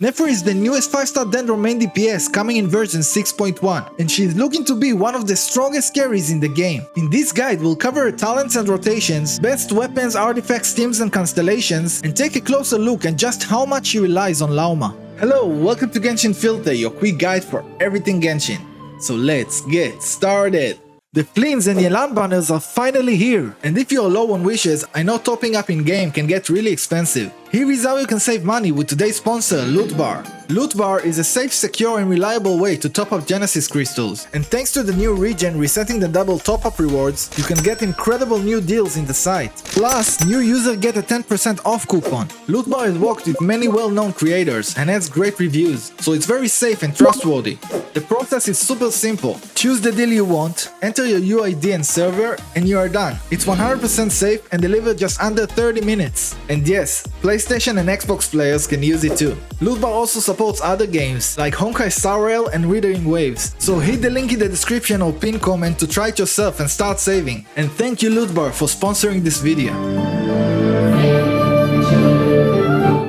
Nefer is the newest 5-star Dendro main DPS coming in version 6.1, and she is looking to be one of the strongest carries in the game. In this guide, we'll cover her talents and rotations, best weapons, artifacts, teams and constellations, and take a closer look at just how much she relies on Lauma. Hello, welcome to Genshin Filter, your quick guide for everything Genshin. So let's get started! The Fleens and Yelan banners are finally here, and if you're low on wishes, I know topping up in game can get really expensive. Here is how you can save money with today's sponsor, Loot Bar. Loot Bar is a safe, secure and reliable way to top up Genesis crystals, and thanks to the new regen resetting the double top-up rewards, you can get incredible new deals in the site. Plus, new users get a 10% off coupon. Loot Bar has worked with many well-known creators and has great reviews, so it's very safe and trustworthy. The process is super simple. Choose the deal you want, enter your UID and server, and you are done. It's 100% safe and delivered just under 30 minutes. And yes, PlayStation and Xbox players can use it too. Loot Bar also supports other games like Honkai Star Rail and Withering Waves, so hit the link in the description or pin comment to try it yourself and start saving. And thank you Loot Bar for sponsoring this video.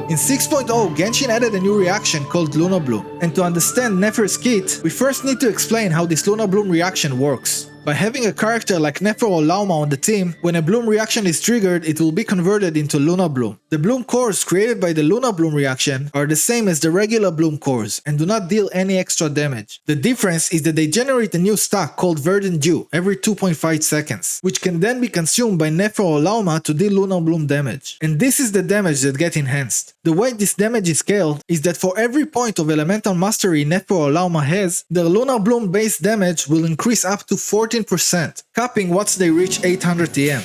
In 6.0, Genshin added a new reaction called Lunar-Bloom, and to understand Nefer's kit, we first need to explain how this Lunar-Bloom reaction works. By having a character like Nefer or Lauma on the team, when a Bloom reaction is triggered, it will be converted into Lunar-Bloom. The Bloom cores created by the Lunar-Bloom reaction are the same as the regular Bloom cores and do not deal any extra damage. The difference is that they generate a new stack called Verdant Dew every 2.5 seconds, which can then be consumed by Nefer or Lauma to deal Lunar-Bloom damage. And this is the damage that gets enhanced. The way this damage is scaled is that for every point of elemental mastery Nefer or Lauma has, their Lunar-Bloom base damage will increase up to 14%, capping once they reach 800 TM.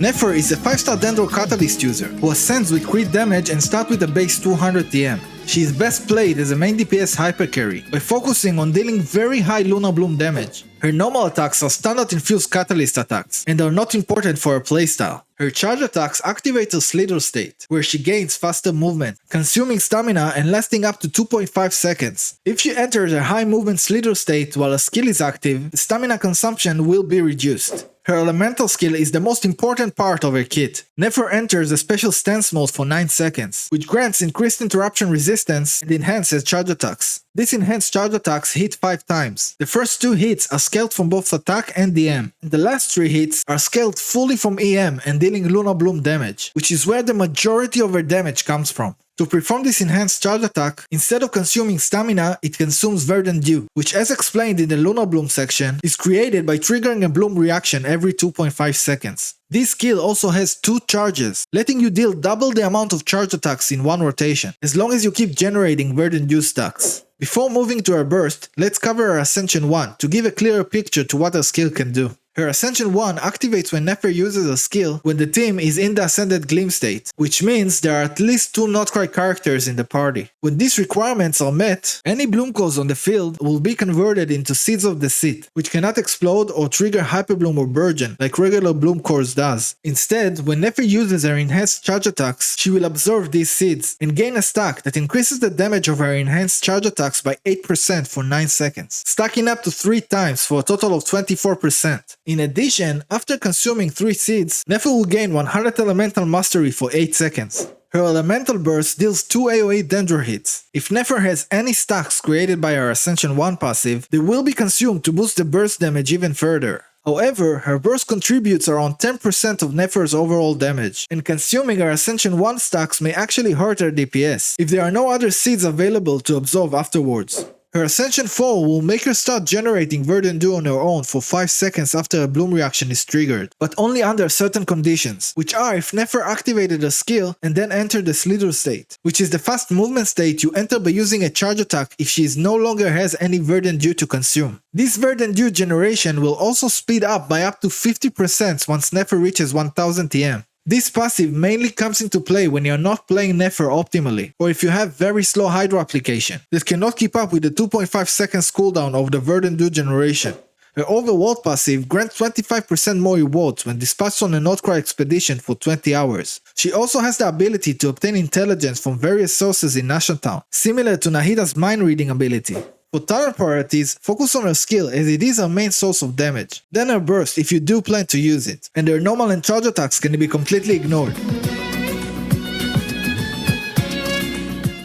Nefer is a 5-star Dendro Catalyst user who ascends with crit damage and starts with a base 200 TM. She is best played as a main DPS hyper carry by focusing on dealing very high Lunar-Bloom damage. Her normal attacks are standard infused catalyst attacks and are not important for her playstyle. Her charge attacks activate her slither state, where she gains faster movement, consuming stamina and lasting up to 2.5 seconds. If she enters a high movement slither state while a skill is active, the stamina consumption will be reduced. Her elemental skill is the most important part of her kit. Nefer enters a special stance mode for 9 seconds, which grants increased interruption resistance and enhances charge attacks. This enhanced charge attacks hit 5 times. The first 2 hits are scaled from both attack and DM. The last 3 hits are scaled fully from EM and dealing Lunar-Bloom damage, which is where the majority of her damage comes from. To perform this enhanced charge attack, instead of consuming stamina, it consumes Verdant Dew, which as explained in the Lunar-Bloom section, is created by triggering a Bloom reaction every 2.5 seconds. This skill also has 2 charges, letting you deal double the amount of charge attacks in one rotation, as long as you keep generating Verdant Dew stacks. Before moving to her burst, let's cover her Ascension 1 to give a clearer picture to what her skill can do. Her Ascension 1 activates when Nefer uses a skill when the team is in the Ascended Gleam state, which means there are at least 2 Notcry characters in the party. When these requirements are met, any Bloom cores on the field will be converted into Seeds of the Seed, which cannot explode or trigger Hyperbloom or Burgeon like regular Bloom cores does. Instead, when Nefer uses her enhanced charge attacks, she will absorb these seeds and gain a stack that increases the damage of her enhanced charge attacks by 8% for 9 seconds, stacking up to 3 times for a total of 24%. In addition, after consuming 3 seeds, Nefer will gain 100 elemental mastery for 8 seconds. Her elemental burst deals 2 AoE Dendro hits. If Nefer has any stacks created by her Ascension 1 passive, they will be consumed to boost the burst damage even further. However, her burst contributes around 10% of Nefer's overall damage, and consuming her Ascension 1 stacks may actually hurt her DPS if there are no other seeds available to absorb afterwards. Her Ascension 4 will make her start generating Verdant Dew on her own for 5 seconds after a Bloom reaction is triggered, but only under certain conditions, which are if Nefer activated a skill and then entered the slither state, which is the fast movement state you enter by using a charge attack if she no longer has any Verdant Dew to consume. This Verdant Dew generation will also speed up by up to 50% once Nefer reaches 1000 TM. This passive mainly comes into play when you are not playing Nefer optimally, or if you have very slow Hydro application that cannot keep up with the 2.5 seconds cooldown of the Verdant Dew generation. Her Overworld passive grants 25% more rewards when dispatched on a Notcry expedition for 20 hours. She also has the ability to obtain intelligence from various sources in National Town, similar to Nahida's mind reading ability. For talent priorities, focus on her skill as it is her main source of damage, then her burst if you do plan to use it, and her normal and charge attacks can be completely ignored.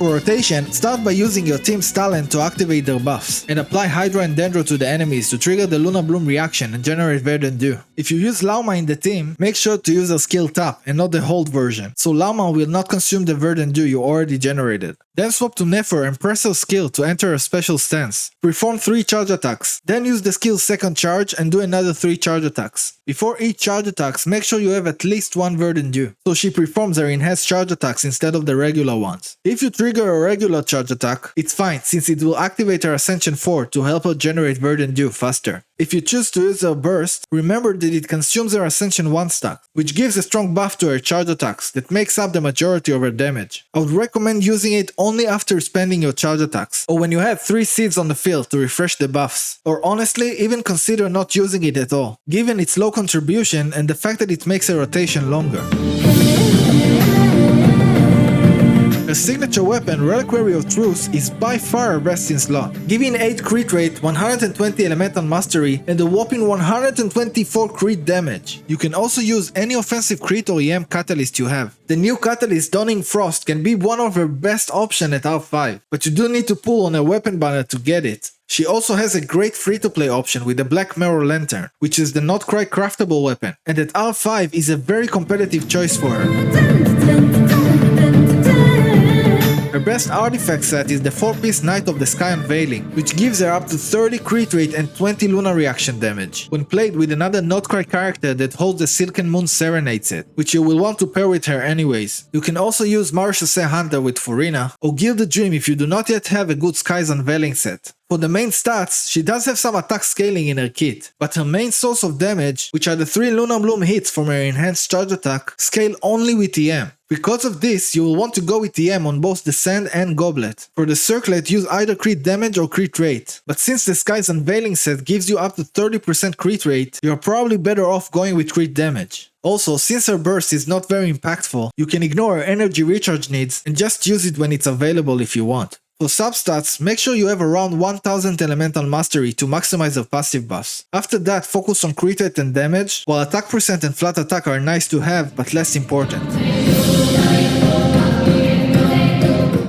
For rotation, start by using your team's talent to activate their buffs, and apply Hydra and Dendro to the enemies to trigger the Lunar-Bloom reaction and generate Verdant Dew. If you use Lauma in the team, make sure to use a skill tap and not the hold version, so Lauma will not consume the Verdant Dew you already generated. Then swap to Nefer and press her skill to enter a special stance. Perform 3 charge attacks, then use the skill's second charge and do another 3 charge attacks. Before each charge attacks, make sure you have at least 1 Verdant Dew, so she performs her enhanced charge attacks instead of the regular ones. If you trigger a regular charge attack, it's fine since it will activate her Ascension 4 to help her generate Verdant Dew faster. If you choose to use her burst, remember that it consumes her Ascension 1 stack, which gives a strong buff to her charge attacks that makes up the majority of her damage. I would recommend using it only after spending your charge attacks, or when you have 3 seeds on the field to refresh the buffs, or honestly even consider not using it at all, given its low contribution and the fact that it makes a rotation longer. Her signature weapon, Reliquary of Truth, is by far her best in slot, giving 8 crit rate, 120 elemental mastery, and a whopping 124 crit damage. You can also use any offensive crit or EM catalyst you have. The new catalyst Dawning Frost can be one of her best options at R5, but you do need to pull on a weapon banner to get it. She also has a great free-to-play option with the Black Mirror Lantern, which is the not quite craftable weapon, and at R5 is a very competitive choice for her. Her best artifact set is the 4-piece Knight of the Sky Unveiling, which gives her up to 30 crit rate and 20 lunar reaction damage, when played with another Notcry character that holds the Silken Moon Serenade set, which you will want to pair with her anyways. You can also use Marchese Hunter with Furina, or Gild the Dream if you do not yet have a good Skies Unveiling set. For the main stats, she does have some attack scaling in her kit, but her main source of damage, which are the 3 Lunar-Bloom hits from her enhanced charge attack, scale only with EM. Because of this, you will want to go with EM on both the Sand and Goblet. For the Circlet, use either crit damage or crit rate, but since the Skies Unveiling set gives you up to 30% crit rate, you are probably better off going with crit damage. Also, since her burst is not very impactful, you can ignore her energy recharge needs and just use it when it's available if you want. For substats, make sure you have around 1000 elemental mastery to maximize her passive buffs. After that, focus on crit rate and damage, while attack percent and flat attack are nice to have but less important.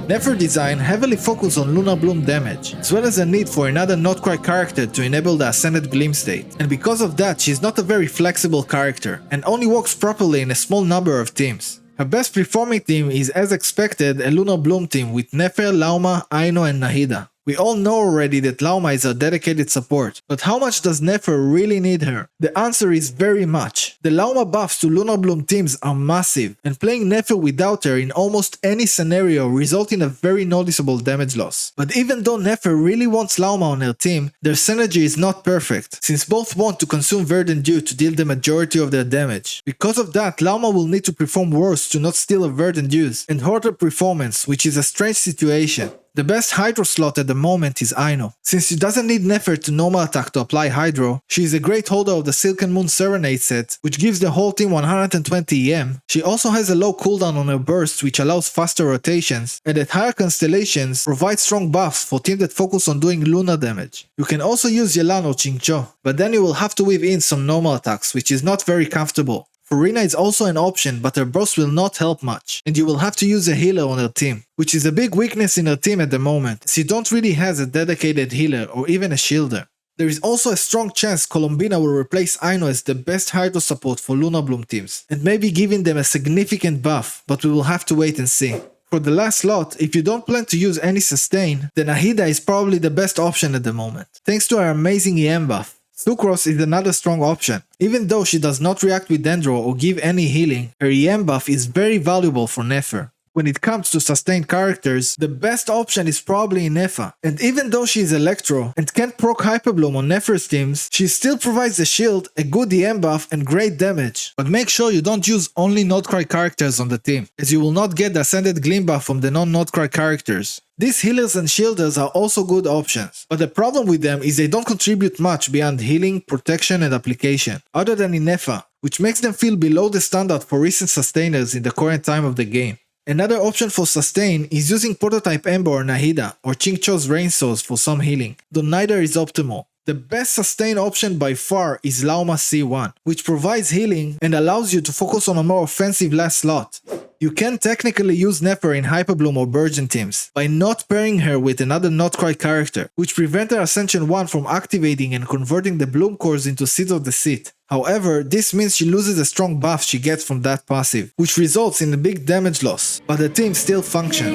Nefer design heavily focused on Lunar-Bloom damage, as well as a need for another Notcry character to enable the Ascended Gleam state, and because of that she's not a very flexible character, and only works properly in a small number of teams. Her best performing team is, as expected, a Lunar-Bloom team with Nefer, Lauma, Aino and Nahida. We all know already that Lauma is our dedicated support, but how much does Nefer really need her? The answer is very much. The Lauma buffs to Lunar-Bloom teams are massive, and playing Nefer without her in almost any scenario results in a very noticeable damage loss. But even though Nefer really wants Lauma on her team, their synergy is not perfect, since both want to consume Verdant Dew to deal the majority of their damage. Because of that, Lauma will need to perform worse to not steal a Verdant Dews, and hurt her performance, which is a strange situation. The best Hydro slot at the moment is Aino. Since she doesn't need Nefer to normal attack to apply Hydro, she is a great holder of the Silken Moon Serenade set, which gives the whole team 120 EM. She also has a low cooldown on her burst, which allows faster rotations, and at higher constellations provides strong buffs for teams that focus on doing lunar damage. You can also use Yelan or Chingcho, but then you will have to weave in some normal attacks, which is not very comfortable. Furina is also an option, but her burst will not help much, and you will have to use a healer on her team, which is a big weakness in her team at the moment, as she don't really has a dedicated healer or even a shielder. There is also a strong chance Colombina will replace Aino as the best Hydro support for Lunar-Bloom teams, and maybe giving them a significant buff, but we will have to wait and see. For the last lot, if you don't plan to use any sustain, then Nahida is probably the best option at the moment, thanks to her amazing EM buff. Sucrose is another strong option. Even though she does not react with Dendro or give any healing, her EM buff is very valuable for Nefer. When it comes to sustained characters, the best option is probably Nefer. And even though she is Electro and can't proc Hyperbloom on Nefer's teams, she still provides a shield, a good EM buff and great damage. But make sure you don't use only Notcry characters on the team, as you will not get the Ascended Gleam buff from the non-Notcry characters. These healers and shielders are also good options, but the problem with them is they don't contribute much beyond healing, protection and application, other than in Nefer, which makes them feel below the standard for recent sustainers in the current time of the game. Another option for sustain is using Prototype Ember or Nahida or Chingcho's Rain Source for some healing, though neither is optimal. The best sustain option by far is Lauma C1, which provides healing and allows you to focus on a more offensive last slot. You can technically use Nefer in Hyperbloom or Burgeon teams by not pairing her with another not quite character, which prevent her Ascension 1 from activating and converting the Bloom cores into Seeds of the Seat. However, this means she loses a strong buff she gets from that passive, which results in a big damage loss, but the team still function.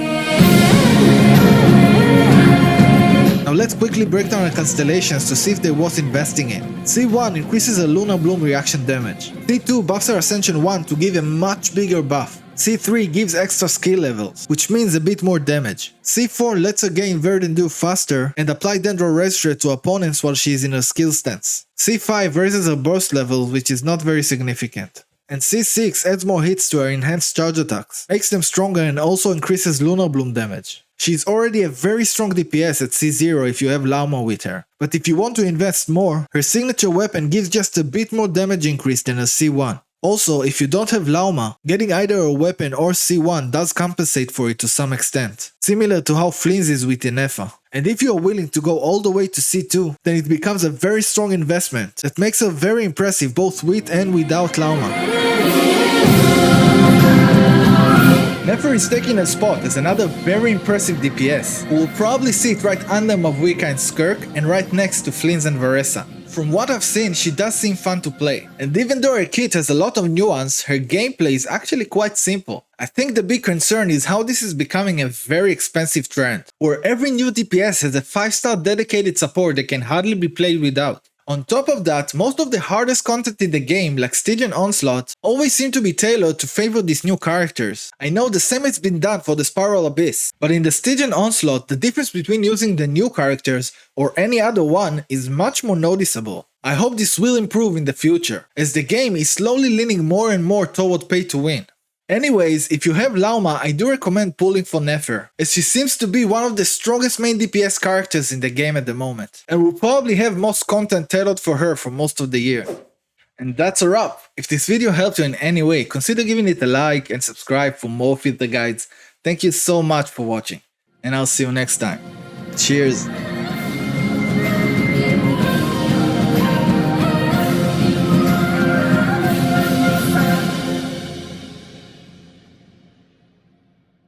Now let's quickly break down the Constellations to see if they're worth investing in. C1 increases her Lunar-Bloom reaction damage. C2 buffs her Ascension 1 to give a much bigger buff. C3 gives extra skill levels, which means a bit more damage. C4 lets her gain Verdendure faster and apply Dendro Res Threat to opponents while she is in her skill stance. C5 raises her burst level, which is not very significant. And C6 adds more hits to her enhanced charge attacks, makes them stronger and also increases Lunar-Bloom damage. She's already a very strong DPS at C0 if you have Lauma with her, but if you want to invest more, her signature weapon gives just a bit more damage increase than a C1. Also, if you don't have Lauma, getting either a weapon or C1 does compensate for it to some extent, similar to how Flinz is with Nefer. And if you are willing to go all the way to C2, then it becomes a very strong investment that makes her very impressive both with and without Lauma. Nefer is taking a spot as another very impressive DPS, who will probably sit right under Mavuika and Skirk and right next to Flinz and Varessa. From what I've seen, she does seem fun to play, and even though her kit has a lot of nuance, her gameplay is actually quite simple. I think the big concern is how this is becoming a very expensive trend, where every new DPS has a 5-star dedicated support that can hardly be played without. On top of that, most of the hardest content in the game, like Stygian Onslaught, always seem to be tailored to favor these new characters. I know the same has been done for the Spiral Abyss, but in the Stygian Onslaught, the difference between using the new characters or any other one is much more noticeable. I hope this will improve in the future, as the game is slowly leaning more and more toward pay to win. Anyways, if you have Lauma, I do recommend pulling for Nefer, as she seems to be one of the strongest main DPS characters in the game at the moment, and will probably have most content tailored for her for most of the year. And that's a wrap. If this video helped you in any way, consider giving it a like and subscribe for more filter guides. Thank you so much for watching, and I'll see you next time. Cheers!